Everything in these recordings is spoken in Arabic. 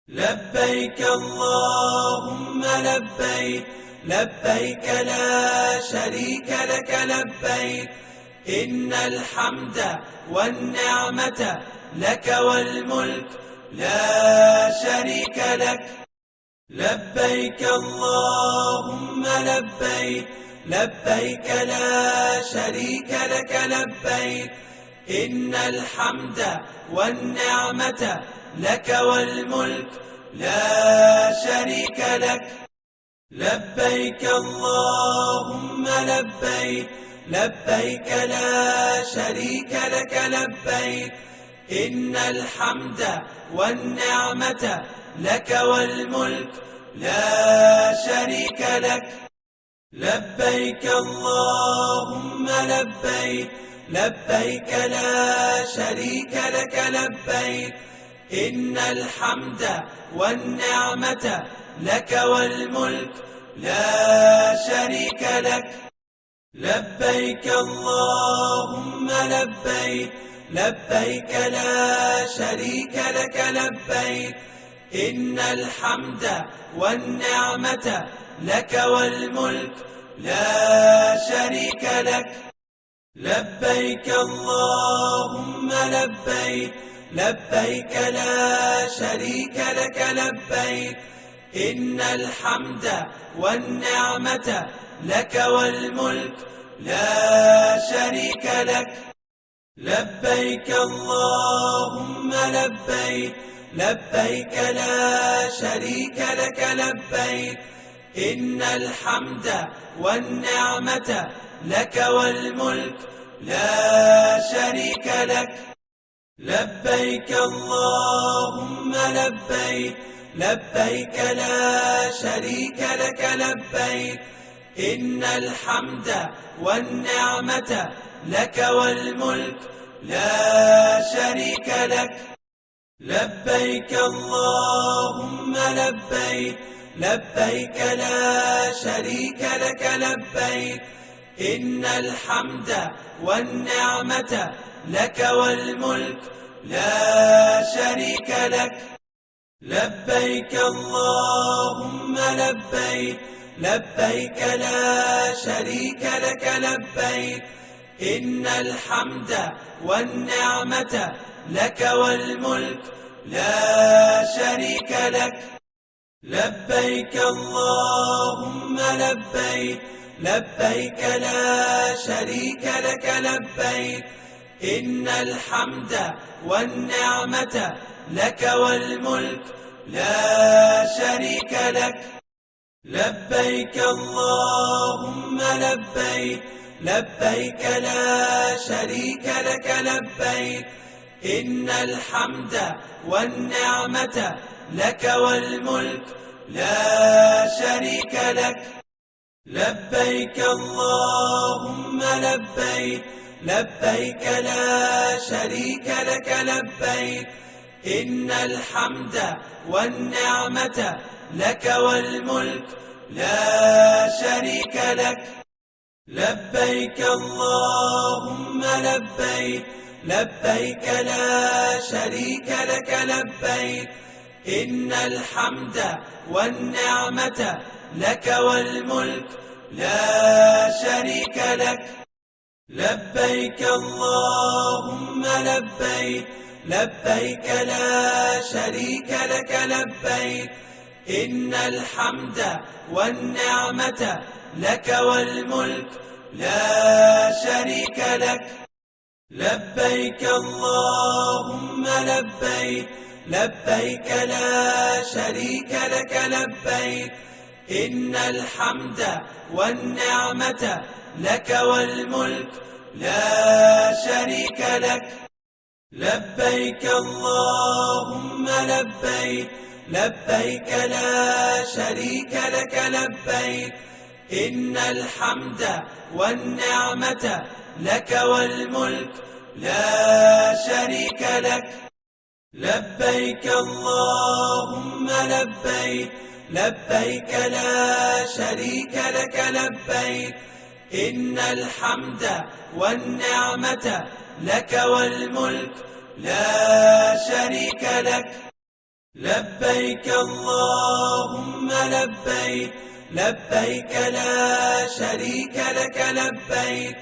لبيك اللهم لبيك، لبيك لا شريك لك لبيك، إن الحمد والنعمة لك والملك لا شريك لك. لبيك اللهم لبيك، لبيك لا شريك لك لبيك، إن الحمد والنعمة لك والملك لا شريك لك. لبيك اللهم لبيك، لبيك لا شريك لك لبيك، إن الحمد والنعمة لك والملك لا شريك لك. لبيك اللهم لبيك، لبيك لا شريك لك لبيك، إن الحمد والنعمة لك والملك لا شريك لك. لبيك اللهم لبيك، لبيك لا شريك لك لبيك، إن الحمد والنعمة لك والملك لا شريك لك. لبيك اللهم لبيك، لبيك لا شريك لك لبيك، إن الحمد والنعمة لك والملك لا شريك لك. لبيك اللهم لبيك، لبيك لا شريك لك لبيك، إن الحمد والنعمة لك والملك لا شريك لك. لبيك اللهم لبيك، لبيك لا شريك لك لبيك، إن الحمد والنعمة لك والملك لا شريك لك. لبيك اللهم لبيك، لبيك لا شريك لك لبيك، إن الحمد والنعمة لك والملك لا شريك لك. لبيك اللهم لبيك، لبيك لا شريك لك لبيك، إن الحمد والنعمة لك والملك لا شريك لك. لبيك اللهم لبيك، لبيك لا شريك لك لبيك، إن الحمد والنعمة لك والملك لا شريك لك. لبيك اللهم لبيك، لبيك لا شريك لك لبيك، إن الحمد والنعمة لك والملك لا شريك لك. لبيك اللهم لبيك، لبيك لا شريك لك لبيك، إن الحمد والنعمة لك والملك لا شريك لك. لبيك اللهم لبيك، لبيك لا شريك لك لبيك، إن الحمد والنعمة لك والملك لا شريك لك. لبيك اللهم لبيك، لبيك لا شريك لك لبيك، إن الحمد والنعمة لك والملك لا شريك لك. لبيك اللهم لبيك، لبيك لا شريك لك لبيك، إن الحمد والنعمة لك والملك لا شريك لك. لبيك اللهم لبيك، لبيك لا شريك لك لبيك، إن الحمد والنعمة لك والملك لا شريك لك. لبيك اللهم لبيك، لبيك لا شريك لك لبيك، إن الحمد والنعمة لك والملك لا شريك لك. لبيك اللهم لبيك لبيك لا شريك لك لبيك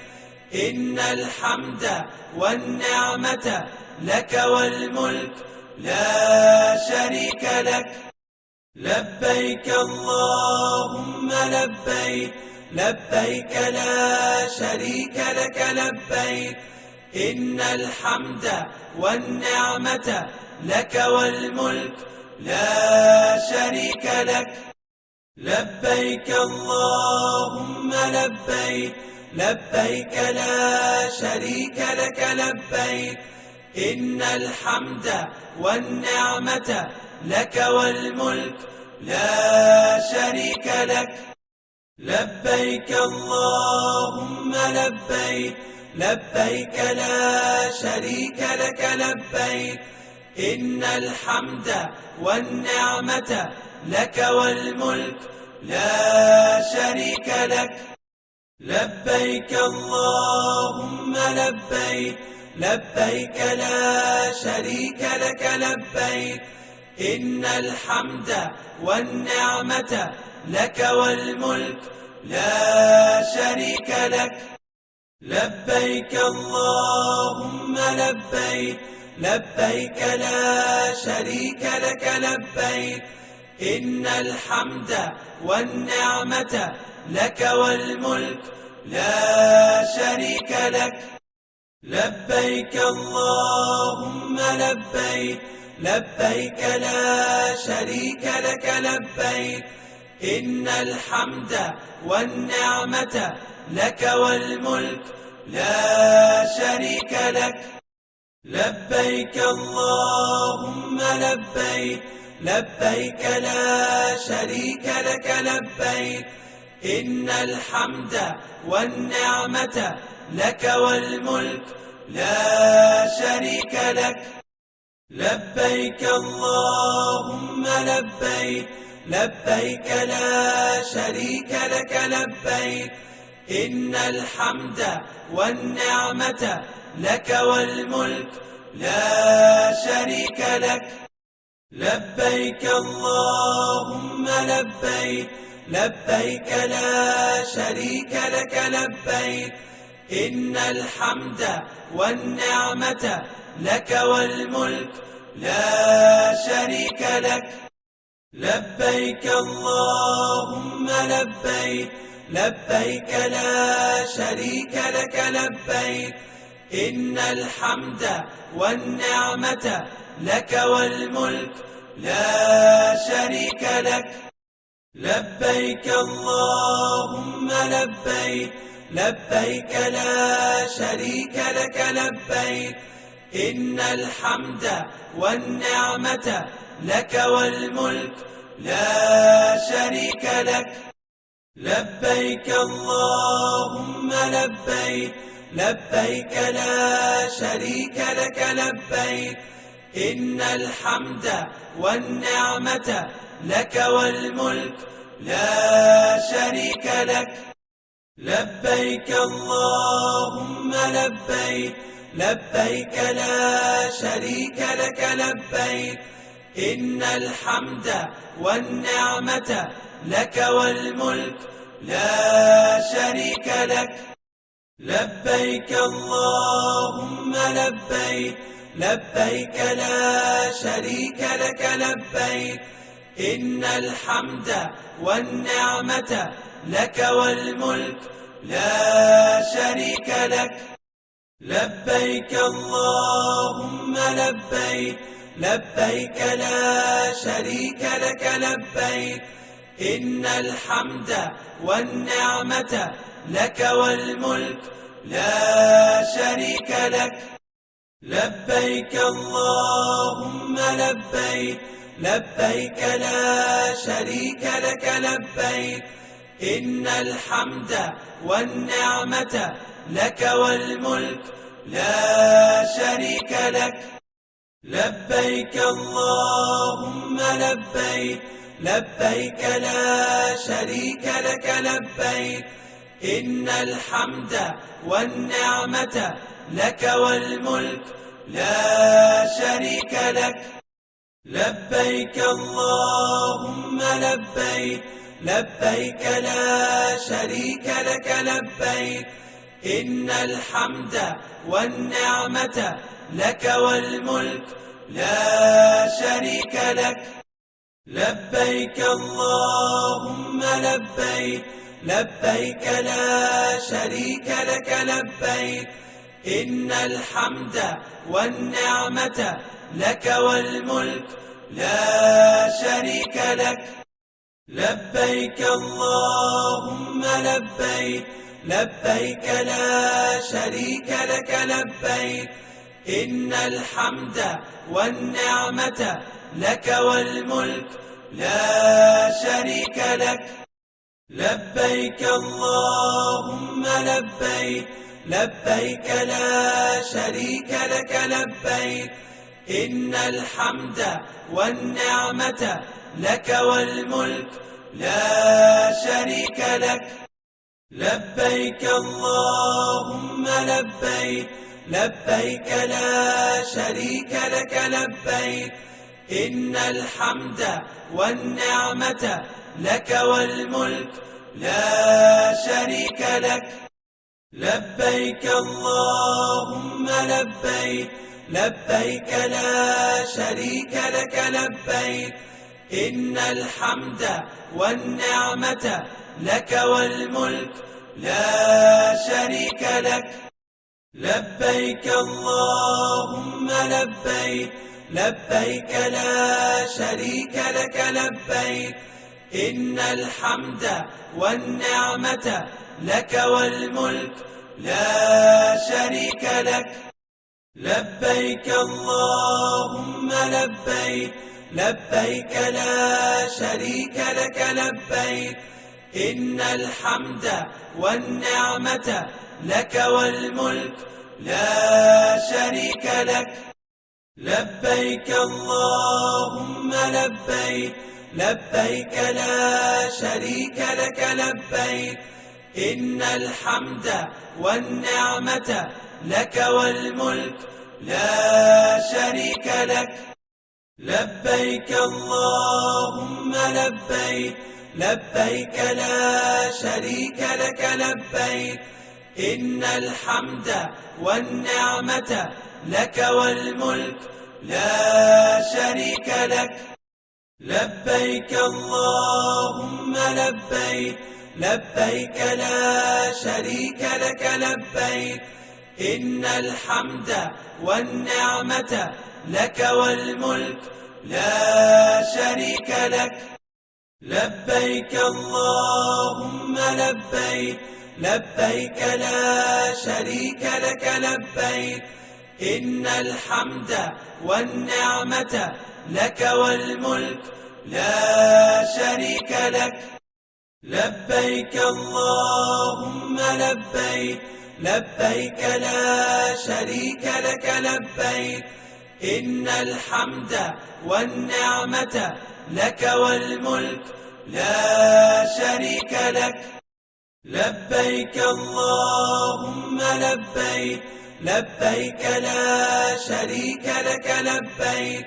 إن الحمد والنعمة لك والملك لا شريك لك لبيك اللهم لبيك لبيك لا شريك لك لبيك إن الحمد والنعمة لك والملك لا شريك لك لبيك اللهم لبيك لبيك لا شريك لك لبيك إن الحمد والنعمة لك والملك لا شريك لك لبيك اللهم لبيك لبيك لا شريك لك لبيك إن الحمد والنعمة لك والملك لا شريك لك لبيك اللهم لبيك لبيك لا شريك لك لبيك إن الحمد والنعمة لك والملك لا شريك لك لبيك اللهم لبيك لبيك لا شريك لك لبيك إن الحمد والنعمة لك والملك لا شريك لك لبيك اللهم لبيك لبيك لا شريك لك لبيك إن الحمد والنعمة لك والملك لا شريك لك لبيك اللهم لبيك لبيك لا شريك لك لبيك إن الحمد والنعمة لك والملك لا شريك لك لبيك اللهم لبيك لبيك لا شريك لك لبيك إن الحمد والنعمة لك والملك لا شريك لك لبيك اللهم لبيك لبيك لا شريك لك لبيك إن الحمد والنعمة لك والملك لا شريك لك لبيك اللهم لبيك لبيك لا شريك لك لبيك إن الحمد والنعمة لك والملك لا شريك لك لبيك اللهم لبيك لبيك لا شريك لك لبيك إن الحمد والنعمة لك والملك لا شريك لك لبيك اللهم لبيك لبيك لا شريك لك لبيك إن الحمد والنعمة لك والملك لا شريك لك لبيك اللهم لبيك لبيك لا شريك لك لبيك إن الحمد والنعمة لك والملك لا شريك لك لبيك اللهم لبيك لبيك لا شريك لك لبيك إن الحمد والنعمة لك والملك لا شريك لك لبيك اللهم لبيك لبيك لا شريك لك لبيك إن الحمد والنعمة لك والملك لا شريك لك لبيك اللهم لبيك لبيك لا شريك لك لبيك إن الحمد والنعمة لك والملك لا شريك لك لبيك اللهم لبيك لبيك لا شريك لك لبيك إن الحمد والنعمة لك والملك لا شريك لك لبيك اللهم لبيك، لبيك لا شريك لك لبيك، إن الحمد والنعمة لك والملك لا شريك لك. لبيك اللهم لبيك، لبيك لا شريك لك لبيك، إن الحمد والنعمة لك والملك لا شريك لك. لبيك اللهم لبيك، لبيك لا شريك لك لبيك، إن الحمد والنعمة لك والملك لا شريك لك. لبيك اللهم لبيك، لبيك لا شريك لك لبيك، إن الحمد والنعمة لك والملك لا شريك لك. لبيك اللهم لبيك، لبيك لا شريك لك لبيك، إن الحمد والنعمة لك والملك لا شريك لك. لبيك اللهم لبيك، لبيك لا شريك لك لبيك، إن الحمد والنعمة لك والملك لا شريك لك. لبيك اللهم لبيك، لبيك لا شريك لك لبيك، إن الحمد والنعمة لك والملك لا شريك لك. لبيك اللهم لبيك، لبيك لا شريك لك لبيك، إن الحمد والنعمة لك والملك لا شريك لك. لبيك اللهم لبيك، لبيك لا شريك لك لبيك، إن الحمد والنعمة لك والملك لا شريك لك. لبيك اللهم لبيك، لبيك لا شريك لك لبيك، إن الحمد والنعمة لك والملك لا شريك لك. لبيك اللهم لبيك، لبيك لا شريك لك لبيك، إن الحمد والنعمة لك والملك لا شريك لك. لبيك اللهم لبيك، لبيك لا شريك لك لبيك، إن الحمد والنعمة لك والملك لا شريك لك. لبيك اللهم لبيك، لبيك لا شريك لك لبيك، إن الحمد والنعمة لك والملك لا شريك لك. لبيك اللهم لبيك، لبيك لا شريك لك لبيك،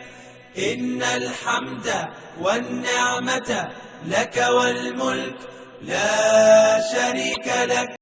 إن الحمد والنعمة لك والملك لا شريك لك.